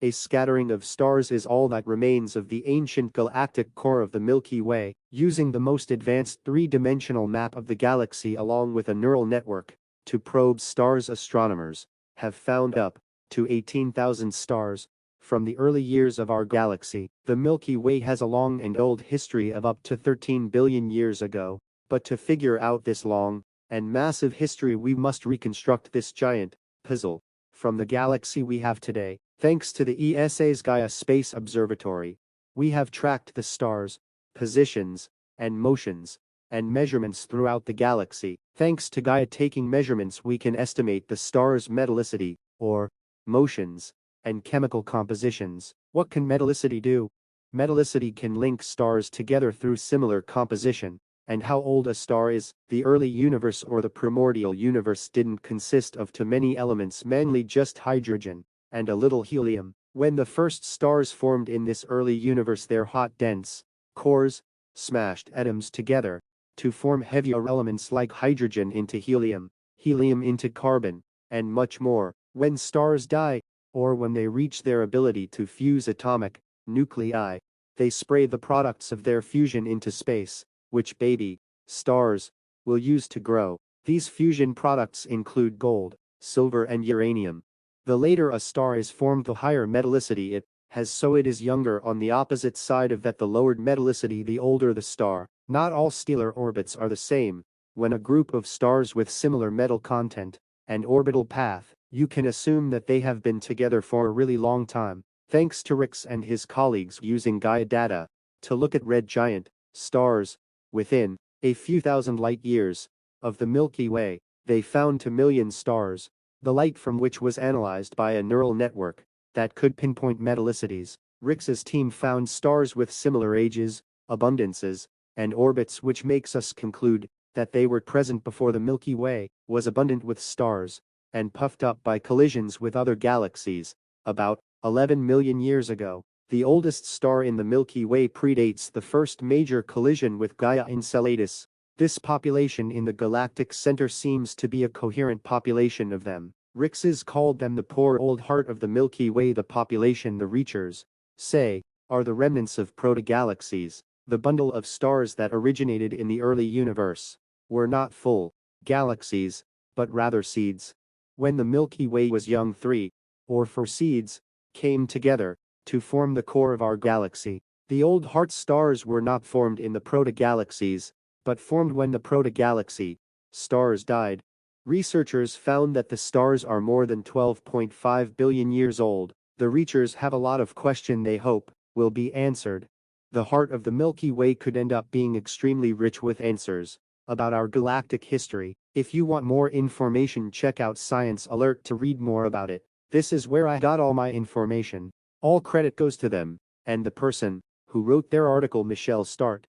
A scattering of stars is all that remains of the ancient galactic core of the Milky Way. Using the most advanced three-dimensional map of the galaxy along with a neural network to probe stars, astronomers have found up to 18,000 stars from the early years of our galaxy. The Milky Way has a long and old history of up to 13 billion years ago, but to figure out this long and massive history we must reconstruct this giant puzzle from the galaxy we have today. Thanks to the ESA's Gaia Space Observatory, we have tracked the stars' positions and motions and measurements throughout the galaxy. Thanks to Gaia taking measurements, we can estimate the stars' metallicity, or motions, and chemical compositions. What can metallicity do? Metallicity can link stars together through similar composition. And how old a star is. The early universe or the primordial universe didn't consist of too many elements, mainly just hydrogen and a little helium. When the first stars formed in this early universe, their hot dense cores smashed atoms together to form heavier elements like hydrogen into helium, helium into carbon, and much more. When stars die, or when they reach their ability to fuse atomic nuclei, they spray the products of their fusion into space, which baby stars will use to grow. These fusion products include gold, silver, and uranium. The later a star is formed, the higher metallicity it has, so it is younger. On the opposite side of that, the lowered metallicity, the older the star. Not all stellar orbits are the same. When a group of stars with similar metal content and orbital path, you can assume that they have been together for a really long time. Thanks to Rix and his colleagues using Gaia data to look at red giant stars within a few thousand light years of the Milky Way, they found 2 million stars, the light from which was analyzed by a neural network that could pinpoint metallicities. Rix's team found stars with similar ages, abundances, and orbits, which makes us conclude that they were present before the Milky Way was abundant with stars and puffed up by collisions with other galaxies about 11 million years ago. The oldest star in the Milky Way predates the first major collision with Gaia Enceladus. This population in the galactic center seems to be a coherent population of them. Rix's called them the poor old heart of the Milky Way. The population, the Reachers say, are the remnants of proto-galaxies. The bundle of stars that originated in the early universe were not full galaxies, but rather seeds. When the Milky Way was young, 3 or 4 seeds came together to form the core of our galaxy. The old heart stars were not formed in the proto-galaxies, but formed when the proto-galaxy stars died. Researchers found that the stars are more than 12.5 billion years old. The Reachers have a lot of questions they hope will be answered. The heart of the Milky Way could end up being extremely rich with answers about our galactic history. If you want more information, check out Science Alert to read more about it. This is where I got all my information. All credit goes to them and the person who wrote their article, Michelle Start.